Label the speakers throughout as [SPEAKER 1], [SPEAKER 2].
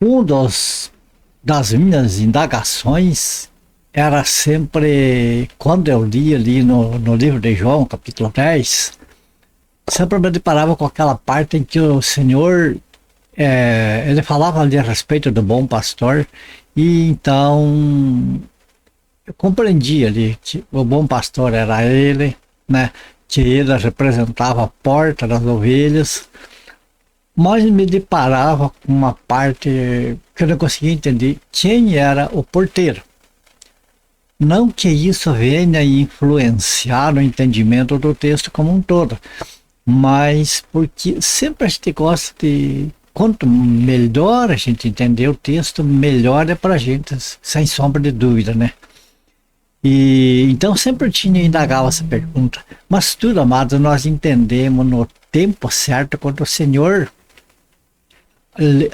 [SPEAKER 1] Um das minhas indagações era sempre, quando eu li ali no livro de João, capítulo 10, sempre me deparava com aquela parte em que o Senhor, ele falava ali a respeito do bom pastor, e então eu compreendi ali que o bom pastor era ele, né? Que ele representava a porta das ovelhas, mas me deparava com uma parte que eu não conseguia entender quem era o porteiro. Não que isso venha influenciar o entendimento do texto como um todo, mas porque sempre a gente gosta de, quanto melhor a gente entender o texto, melhor é para a gente, sem sombra de dúvida, né? E então sempre tinha indagado essa pergunta. Mas tudo, amado, nós entendemos no tempo certo, quando o Senhor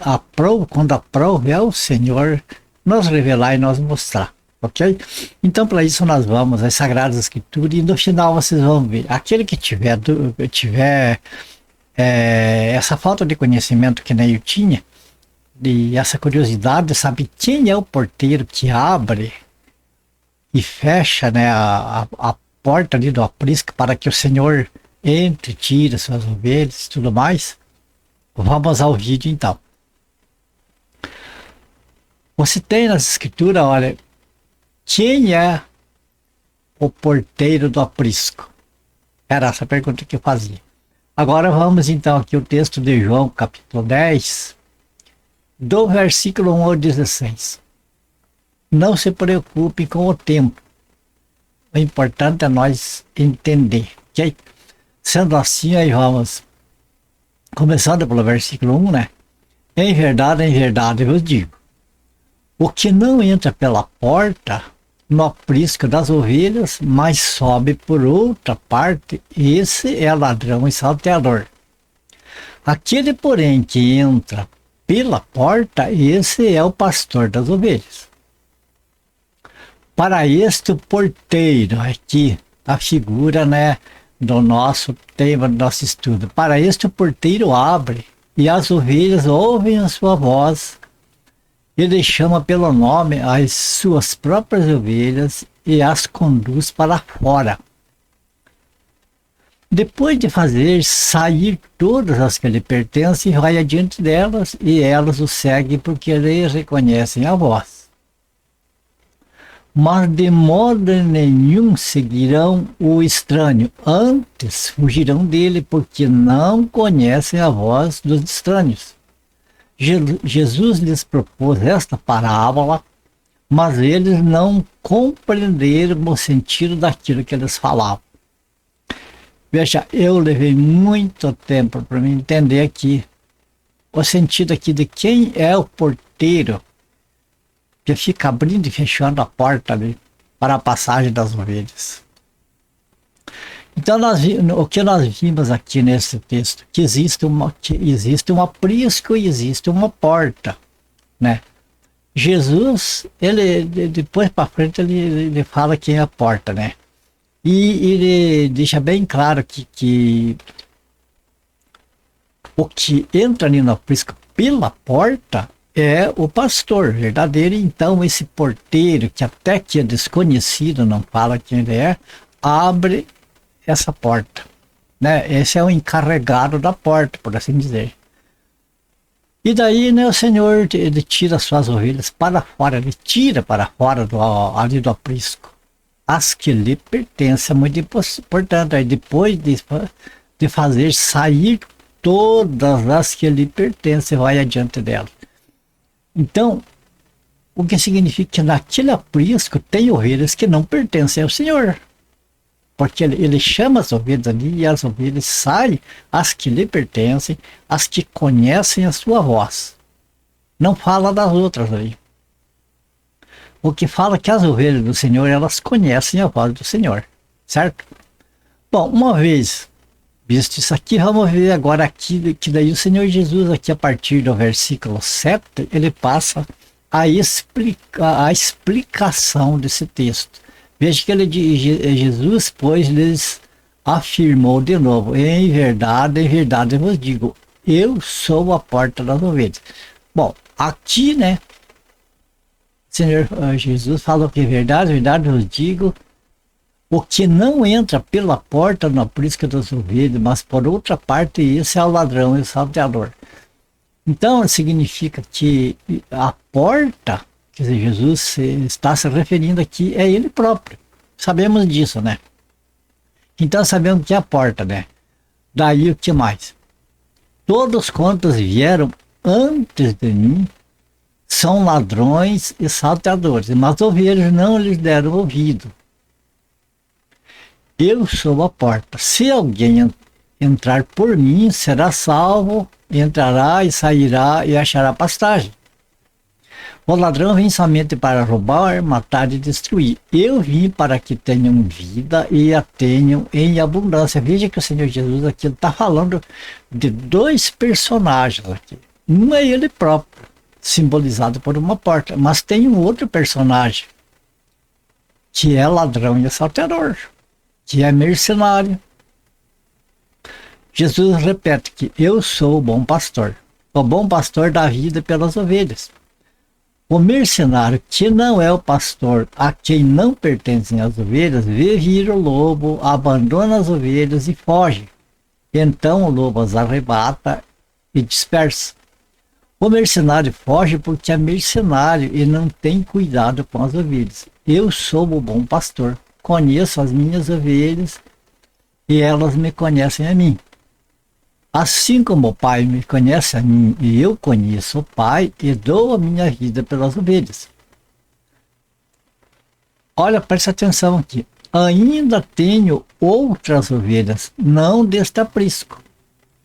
[SPEAKER 1] aprova, quando aprova é o Senhor nos revelar e nos mostrar, ok? Então para isso nós vamos às Sagradas Escrituras e no final vocês vão ver. Aquele que tiver essa falta de conhecimento que nem eu tinha, e essa curiosidade de saber quem é o porteiro que abre e fecha, né, a porta ali do aprisco para que o Senhor entre, tire suas ovelhas e tudo mais. Vamos ao vídeo então. Você tem nas escrituras, olha, quem é o porteiro do aprisco? Era essa pergunta que eu fazia. Agora vamos então aqui o texto de João, capítulo 10, do versículo 1 ao 16. Não se preocupe com o tempo. O importante é nós entender, ok? Sendo assim, aí vamos, começando pelo versículo 1, né? Em verdade eu vos digo, o que não entra pela porta no aprisco das ovelhas, mas sobe por outra parte, esse é ladrão e salteador. Aquele, porém, que entra pela porta, esse é o pastor das ovelhas. Para este porteiro, aqui a figura, né, do nosso tema, do nosso estudo. Para este o porteiro abre e as ovelhas ouvem a sua voz. Ele chama pelo nome as suas próprias ovelhas e as conduz para fora. Depois de fazer sair todas as que lhe pertencem, vai adiante delas e elas o seguem porque lhe reconhecem a voz. Mas de modo nenhum seguirão o estranho, antes fugirão dele, porque não conhecem a voz dos estranhos. Jesus lhes propôs esta parábola, mas eles não compreenderam o sentido daquilo que eles falavam. Veja, eu levei muito tempo para me entender aqui o sentido aqui de quem é o porteiro que fica abrindo e fechando a porta ali para a passagem das ovelhas. Então, o que nós vimos aqui nesse texto, que existe um aprisco e existe uma porta, né? Jesus, ele depois para frente, ele fala quem é a porta, né? E ele deixa bem claro que o que entra ali no aprisco pela porta é o pastor verdadeiro. Então esse porteiro, que até que é desconhecido, não fala quem ele é, abre essa porta, né? Esse é o encarregado da porta, por assim dizer. E daí, né, o Senhor, ele tira suas ovelhas para fora, ele tira para fora ali do aprisco as que lhe pertencem. É muito importante. Aí depois de fazer sair todas as que lhe pertencem, vai adiante dela. Então, o que significa que naquele aprisco tem ovelhas que não pertencem ao Senhor. Porque ele chama as ovelhas ali e as ovelhas saem, as que lhe pertencem, as que conhecem a sua voz. Não fala das outras ali. O que fala é que as ovelhas do Senhor, elas conhecem a voz do Senhor, certo? Bom, uma vez visto isso aqui, vamos ver agora aqui, que daí o Senhor Jesus, aqui a partir do versículo 7, ele passa a explicação desse texto. Veja que Jesus, pois, lhes afirmou de novo, em verdade eu vos digo, eu sou a porta das ovelhas. Bom, Aqui, né, o Senhor Jesus falou que verdade, verdade eu digo, o que não entra pela porta no aprisco das ovelhas, mas por outra parte, esse é o ladrão, esse é o salteador. Então, significa que a porta, quer dizer, Jesus está se referindo aqui, é ele próprio. Sabemos disso, né? Então, sabemos que é a porta, né? Daí, o que mais? Todos quantos vieram antes de mim são ladrões e salteadores, mas ovelhas não lhes deram ouvido. Eu sou a porta. Se alguém entrar por mim, será salvo, entrará e sairá e achará pastagem. O ladrão vem somente para roubar, matar e destruir. Eu vim para que tenham vida e a tenham em abundância. Veja que o Senhor Jesus aqui está falando de dois personagens aqui. Um é ele próprio, simbolizado por uma porta, mas tem um outro personagem, que é ladrão e assaltador, que é mercenário. Jesus repete que eu sou o bom pastor. O bom pastor dá vida pelas ovelhas. O mercenário, que não é o pastor, a quem não pertencem as ovelhas, vê vir o lobo, abandona as ovelhas e foge. Então o lobo as arrebata e dispersa. O mercenário foge porque é mercenário e não tem cuidado com as ovelhas. Eu sou o bom pastor, conheço as minhas ovelhas e elas me conhecem a mim. Assim como o Pai me conhece a mim e eu conheço o Pai e dou a minha vida pelas ovelhas. Olha, presta atenção aqui. Ainda tenho outras ovelhas, não deste aprisco.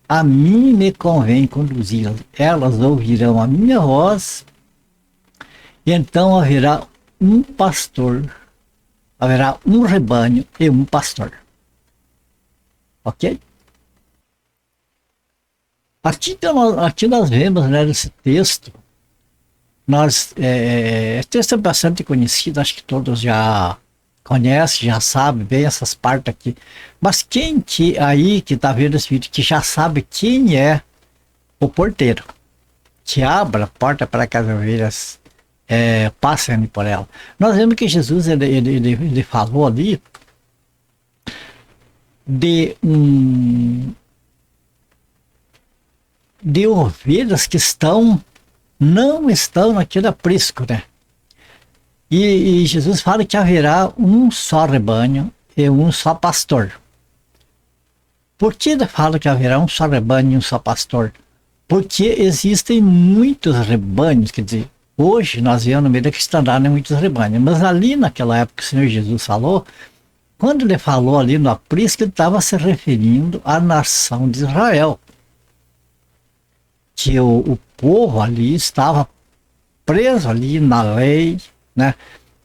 [SPEAKER 1] A mim me convém conduzi-las. Elas ouvirão a minha voz, e então haverá um pastor, haverá um rebanho e um pastor. Ok? Aqui nós vemos, né, nesse texto, esse texto é bastante conhecido, acho que todos já conhecem, já sabem bem essas partes aqui. Mas quem que está vendo esse vídeo, que já sabe quem é o porteiro, que abre a porta para que as ovelhas passem por ela. Nós vemos que Jesus ele falou ali de ovelhas que não estão naquele aprisco, né? E Jesus fala que haverá um só rebanho e um só pastor. Por que ele fala que haverá um só rebanho e um só pastor? Porque existem muitos rebanhos, quer dizer, hoje nós vemos no meio da cristandade muitos rebanhos, mas ali naquela época que o Senhor Jesus falou, quando ele falou ali no aprisco, ele estava se referindo à nação de Israel. Que o povo ali estava preso ali na lei, né?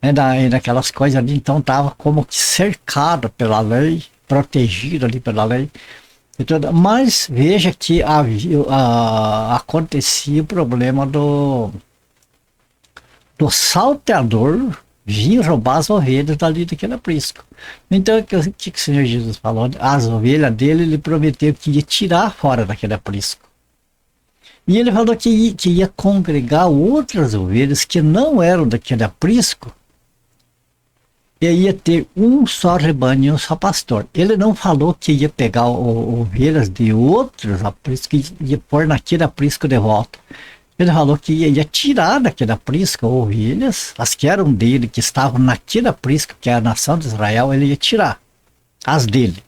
[SPEAKER 1] E naquelas coisas ali, então estava como que cercado pela lei, protegido ali pela lei. Mas veja que acontecia o problema do salteador vir roubar as ovelhas dali daquele aprisco. Então, o que o Senhor Jesus falou? As ovelhas dele, ele prometeu que ia tirar fora daquele aprisco. E ele falou que ia congregar outras ovelhas que não eram daquele aprisco, e ia ter um só rebanho e um só pastor. Ele não falou que ia pegar ovelhas de outros apriscos e ia pôr naquele aprisco de volta. Ele falou que ia tirar daquele aprisco ovelhas, as que eram dele, que estavam naquele aprisco, que é a nação de Israel, ele ia tirar as dele.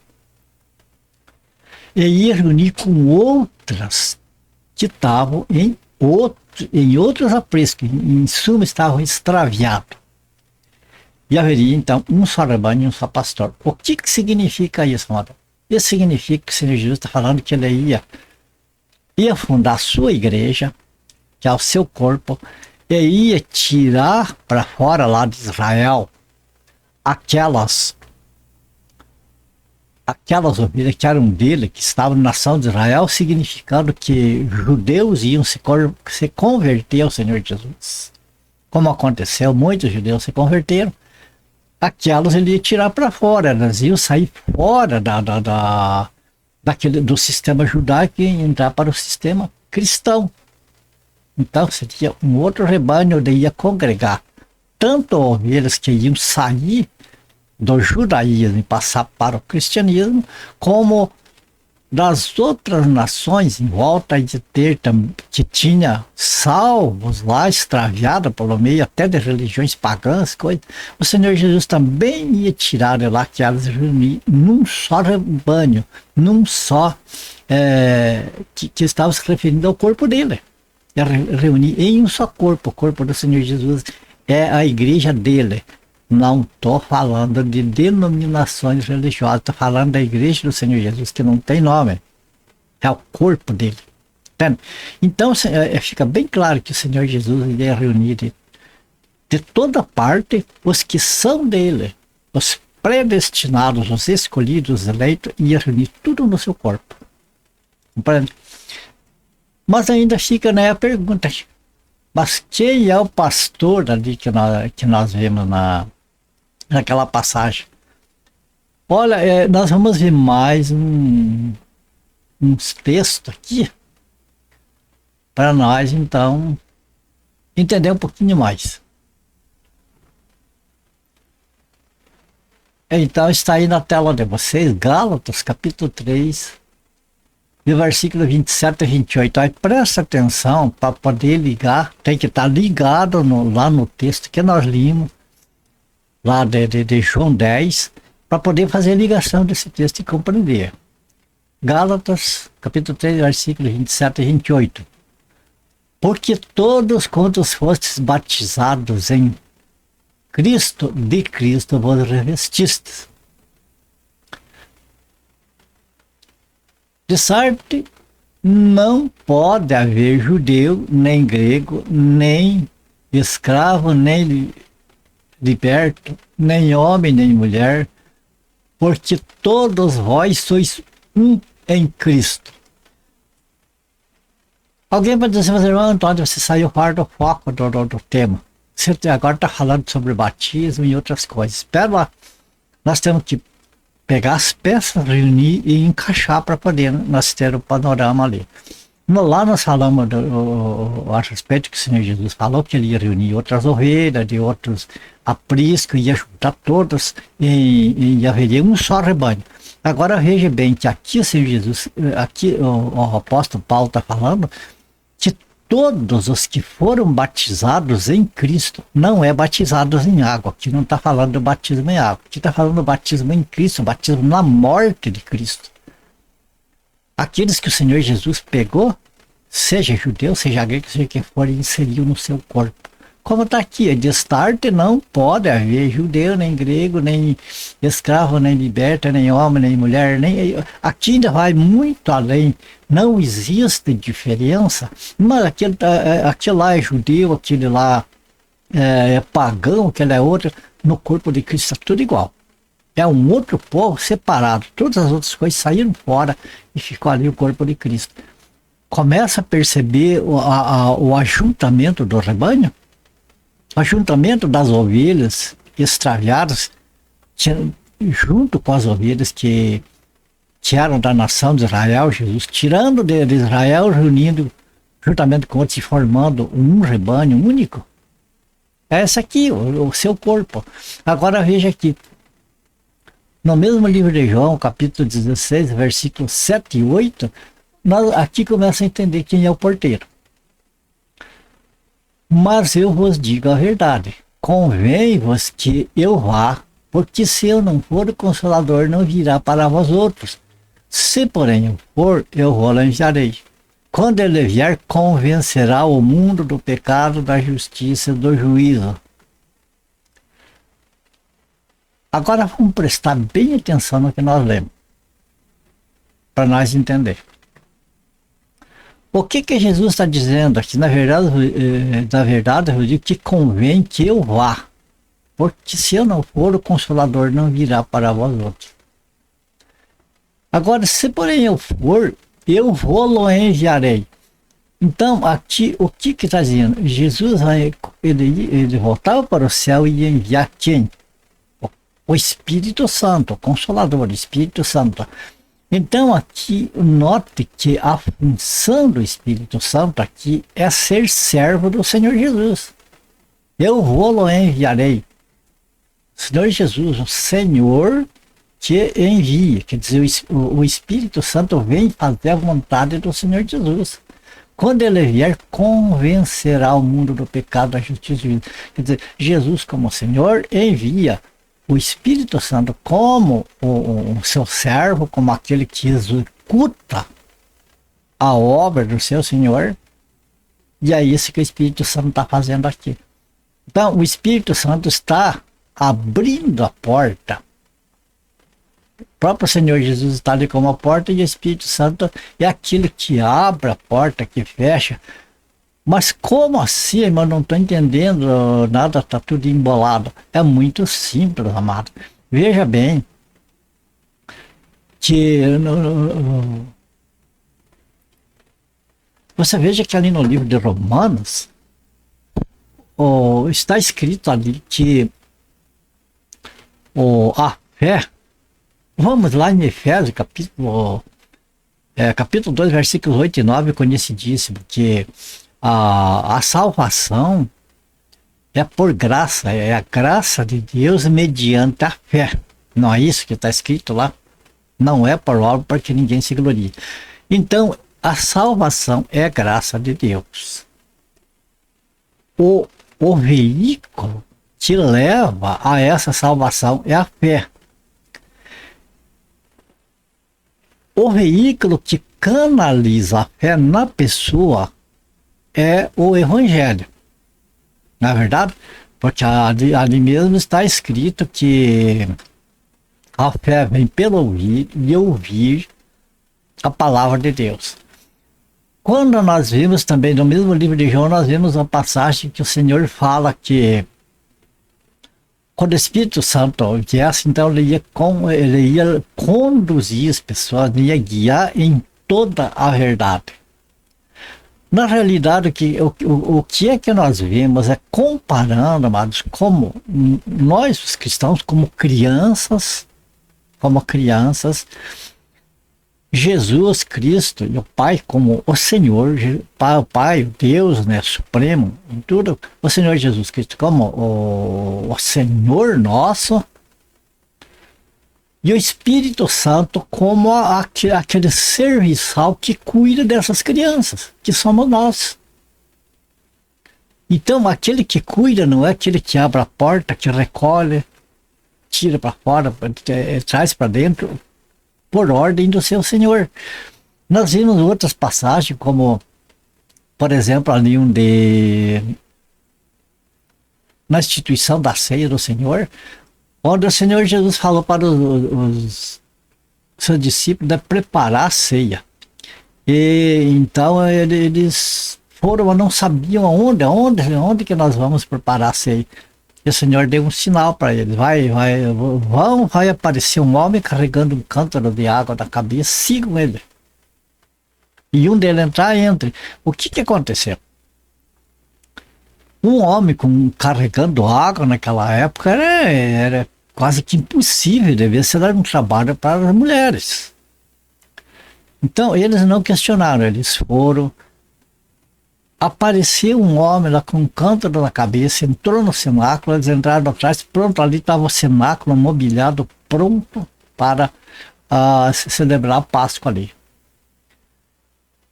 [SPEAKER 1] E ia reunir com outras que estavam em outros apriscos, em suma estavam extraviados. E haveria então um só rebanho e um só pastor. O que significa isso, amado? Isso significa que o Senhor Jesus está falando que ele ia fundar a sua igreja, que é o seu corpo, e ia tirar para fora lá de Israel aquelas ovelhas que eram dele, que estavam na nação de Israel, significando que judeus iam se converter ao Senhor Jesus. Como aconteceu, muitos judeus se converteram. Aquelas ele ia tirar para fora, elas iam sair fora do sistema judaico e entrar para o sistema cristão. Então seria um outro rebanho onde ia congregar tanto ovelhas que iam sair do judaísmo e passar para o cristianismo, como das outras nações em volta de ter, que tinha salvos lá, extraviados pelo meio até de religiões pagãs, coisas. O Senhor Jesus também ia tirar de lá, que elas reunir num só rebanho, num só, que estava se referindo ao corpo dele. Ia reunir em um só corpo. O corpo do Senhor Jesus é a igreja dele. Não estou falando de denominações religiosas, estou falando da igreja do Senhor Jesus, que não tem nome. É o corpo dele. Entende? Então, fica bem claro que o Senhor Jesus iria reunir de toda parte os que são dele, os predestinados, os escolhidos, os eleitos, ia reunir tudo no seu corpo. Entende? Mas ainda fica, né, a pergunta, mas quem é o pastor ali que nós vemos naquela passagem? Olha, nós vamos ver mais uns textos aqui para nós, então, entender um pouquinho mais. Então, está aí na tela de vocês, Gálatas, capítulo 3, do versículo 27 e 28. Aí presta atenção para poder ligar, tem que estar ligado lá no texto que nós limos, lá de João 10, para poder fazer a ligação desse texto e compreender. Gálatas, capítulo 3, versículos 27 e 28. Porque todos quantos fostes batizados em Cristo, de Cristo vos revestistes. De certo, não pode haver judeu, nem grego, nem escravo, nem liberto, nem homem, nem mulher, porque todos vós sois um em Cristo. Alguém pode dizer, mas irmão Antônio, você saiu fora do foco do tema. Você agora está falando sobre batismo e outras coisas. Espera lá, nós temos que pegar as peças, reunir e encaixar para poder nós ter o panorama ali. Lá nós falamos a respeito que o Senhor Jesus falou que ele ia reunir outras ovelhas, de outros apriscos, ia juntar todas e haveria um só rebanho. Agora veja bem que aqui o Senhor Jesus, aqui o apóstolo Paulo está falando que todos os que foram batizados em Cristo, não é batizados em água, aqui não está falando do batismo em água, aqui está falando do batismo em Cristo, batismo na morte de Cristo. Aqueles que o Senhor Jesus pegou, seja judeu, seja grego, seja quem for, e inseriu no seu corpo. Como está aqui, de start não pode haver judeu, nem grego, nem escravo, nem liberto, nem homem, nem mulher, nem... Aqui ainda vai muito além, não existe diferença, mas aquele lá é judeu, aquele lá é pagão, aquele é outro, no corpo de Cristo está tudo igual. É um outro povo separado, todas as outras coisas saíram fora e ficou ali o corpo de Cristo. Começa a perceber o ajuntamento do rebanho, o ajuntamento das ovelhas extraviadas, junto com as ovelhas que eram da nação de Israel, Jesus tirando de Israel, reunindo juntamente com outros e formando um rebanho único. É esse aqui, o seu corpo. Agora veja aqui, no mesmo livro de João, capítulo 16, versículos 7 e 8, nós aqui começa a entender quem é o porteiro. Mas eu vos digo a verdade, convém-vos que eu vá, porque se eu não for, o Consolador não virá para vós outros. Se porém eu for, eu vou enviarei. Quando ele vier, convencerá o mundo do pecado, da justiça e do juízo. Agora vamos prestar bem atenção no que nós lemos, para nós entender. O que Jesus está dizendo aqui? Na verdade, eu digo que convém que eu vá, porque se eu não for, o Consolador não virá para vós outros. Agora, se porém eu for, eu vou enviarei. Então, aqui, o que está dizendo? Jesus, ele voltava para o céu e ia enviar quem? O Espírito Santo, o Consolador, o Espírito Santo. Então aqui, note que a função do Espírito Santo aqui é ser servo do Senhor Jesus. Eu vou-lo enviarei. Senhor Jesus, o Senhor te envia. Quer dizer, o Espírito Santo vem fazer a vontade do Senhor Jesus. Quando ele vier, convencerá o mundo do pecado, da justiça e da vida. Quer dizer, Jesus como Senhor envia o Espírito Santo como o seu servo, como aquele que executa a obra do seu Senhor. E é isso que o Espírito Santo está fazendo aqui. Então, o Espírito Santo está abrindo a porta. O próprio Senhor Jesus está ali como a porta e o Espírito Santo é aquilo que abre a porta, que fecha. Mas como assim, irmão? Não estou entendendo nada, está tudo embolado. É muito simples, amado. Veja bem que você veja que ali no livro de Romanos está escrito ali que a fé, vamos lá em Efésios, capítulo 2, versículos 8 e 9, conhecidíssimo, que a salvação é por graça, é a graça de Deus mediante a fé. Não é isso que está escrito lá? Não é por obra para que ninguém se glorie. Então, a salvação é graça de Deus. O veículo que leva a essa salvação é a fé. O veículo que canaliza a fé na pessoa é o Evangelho. Na verdade, porque ali mesmo está escrito que a fé vem pelo ouvir e ouvir a palavra de Deus. Quando nós vimos também no mesmo livro de João, nós vimos uma passagem que o Senhor fala que quando o Espírito Santo viesse, então ele ia conduzir as pessoas, ele ia guiar em toda a verdade. Na realidade, o que é que nós vemos é comparando, amados, como nós, os cristãos, como crianças, Jesus Cristo e o Pai como o Senhor, o Pai, o Deus, né, Supremo, em tudo, o Senhor Jesus Cristo como o Senhor nosso, e o Espírito Santo como aquele serviçal que cuida dessas crianças, que somos nós. Então, aquele que cuida não é aquele que abre a porta, que recolhe, tira para fora, traz para dentro, por ordem do seu Senhor. Nós vimos outras passagens, como, por exemplo, ali na instituição da ceia do Senhor, onde o Senhor Jesus falou para os seus discípulos de preparar a ceia. E então eles foram, mas não sabiam onde que nós vamos preparar a ceia. E o Senhor deu um sinal para eles: vai aparecer um homem carregando um cântaro de água na cabeça, sigam ele. E um deles entre. O que aconteceu? Um homem carregando água naquela época era quase que impossível, devia ser um trabalho para as mulheres. Então eles não questionaram, eles foram. Apareceu um homem lá com um cântaro na cabeça, entrou no cenáculo, eles entraram atrás, pronto, ali estava o cenáculo mobiliado, pronto para celebrar a Páscoa ali.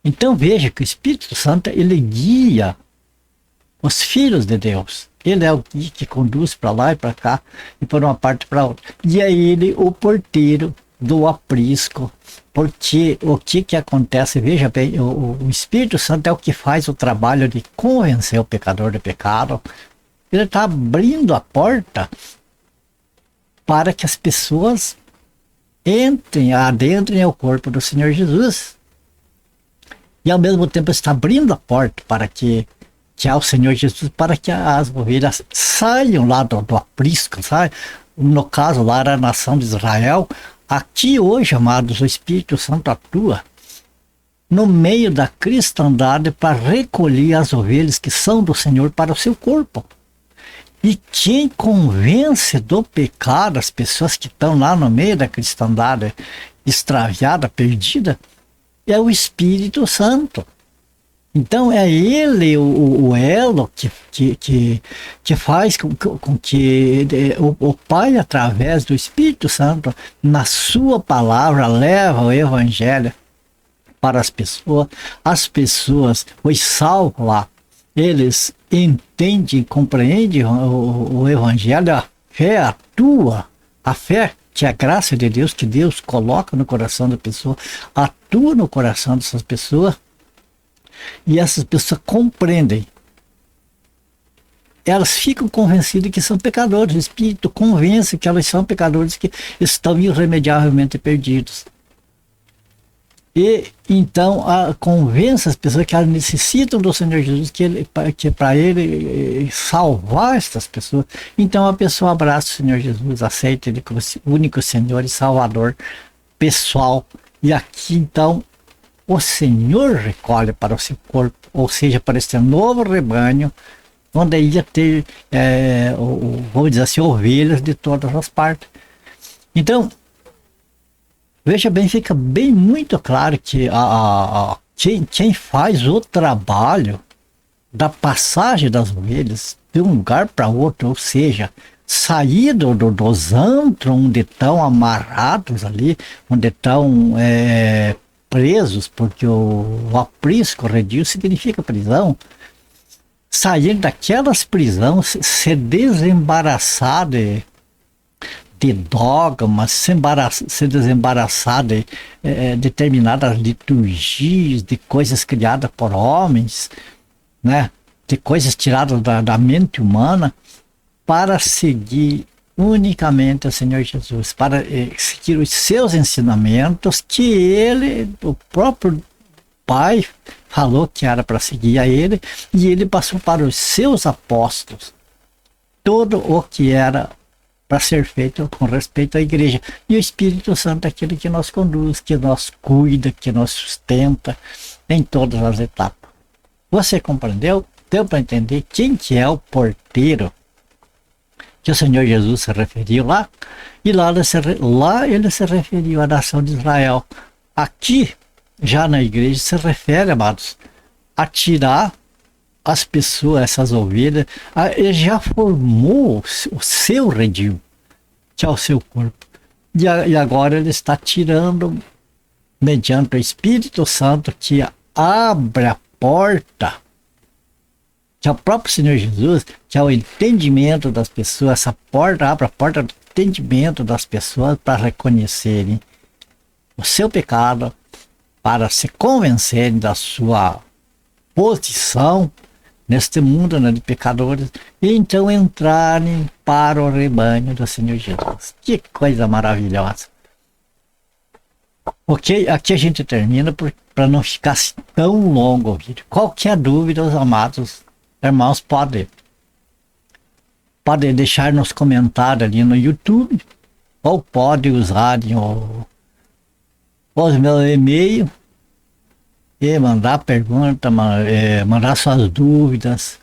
[SPEAKER 1] Então veja que o Espírito Santo, ele guia os filhos de Deus. Ele é o que conduz para lá e para cá, e por uma parte para outra. E é ele o porteiro do aprisco, porque o que acontece, veja bem, o Espírito Santo é o que faz o trabalho de convencer o pecador do pecado. Ele está abrindo a porta para que as pessoas adentrem ao corpo do Senhor Jesus. E ao mesmo tempo está abrindo a porta para que ao Senhor Jesus, para que as ovelhas saiam lá do aprisco, sabe? No caso lá era a nação de Israel. Aqui hoje, amados, o Espírito Santo atua no meio da cristandade para recolher as ovelhas que são do Senhor para o seu corpo. E quem convence do pecado as pessoas que estão lá no meio da cristandade extraviada, perdida, é o Espírito Santo. Então é ele o elo que faz com que o Pai, através do Espírito Santo, na sua palavra, leva o Evangelho para as pessoas, os salvos lá, eles entendem, compreendem o Evangelho, a fé atua, a fé que é a graça de Deus, que Deus coloca no coração da pessoa, atua no coração dessas pessoas, e essas pessoas compreendem. Elas ficam convencidas que são pecadores, o Espírito convence que elas são pecadores, que estão irremediavelmente perdidos. E então convence as pessoas que elas necessitam do Senhor Jesus, que para ele salvar essas pessoas. Então a pessoa abraça o Senhor Jesus, aceita ele como único Senhor e Salvador pessoal. E aqui então o Senhor recolhe para o seu corpo, ou seja, para este novo rebanho, onde ia ter, vamos dizer assim, ovelhas de todas as partes. Então, veja bem, fica bem muito claro que quem faz o trabalho da passagem das ovelhas de um lugar para outro, ou seja, sair dos antros onde estão amarrados ali, onde estão presos, porque o aprisco, redil, significa prisão. Sair daquelas prisões, se desembaraçar de dogmas, se desembaraçar de determinadas liturgias, de coisas criadas por homens, né? De coisas tiradas da mente humana, para seguir unicamente o Senhor Jesus, para seguir os seus ensinamentos, que ele, o próprio Pai, falou que era para seguir a ele, e ele passou para os seus apóstolos todo o que era para ser feito com respeito à igreja. E o Espírito Santo é aquele que nos conduz, que nos cuida, que nos sustenta em todas as etapas. Você compreendeu? Deu para entender quem que é o porteiro que o Senhor Jesus se referiu lá? E lá ele se referiu à nação de Israel. Aqui, já na igreja, se refere, amados, a tirar as pessoas, essas ovelhas, ele já formou o seu redil, que é o seu corpo. E agora ele está tirando, mediante o Espírito Santo, que abre a porta, que é o próprio Senhor Jesus, que é o entendimento das pessoas. Essa porta abre a porta do entendimento das pessoas para reconhecerem o seu pecado, para se convencerem da sua posição neste mundo, né, de pecadores, e então entrarem para o rebanho do Senhor Jesus. Que coisa maravilhosa. Ok, aqui a gente termina para não ficar assim tão longo o vídeo. Qualquer dúvida, os amados irmãos podem deixar nos comentários ali no YouTube, ou pode usar os meus e-mails e mandar pergunta, mandar suas dúvidas.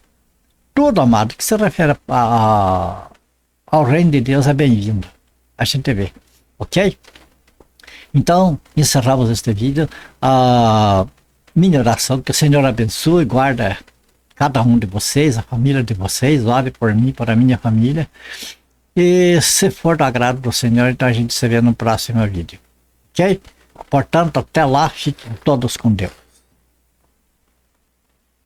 [SPEAKER 1] Tudo, amado, que se refere ao reino de Deus é bem-vindo. A gente vê, ok? Então, encerramos este vídeo. A minha oração, que o Senhor abençoe e guarda cada um de vocês, a família de vocês, ore por mim, por a minha família. E se for do agrado do Senhor, então a gente se vê no próximo vídeo, ok? Portanto, até lá, fiquem todos com Deus.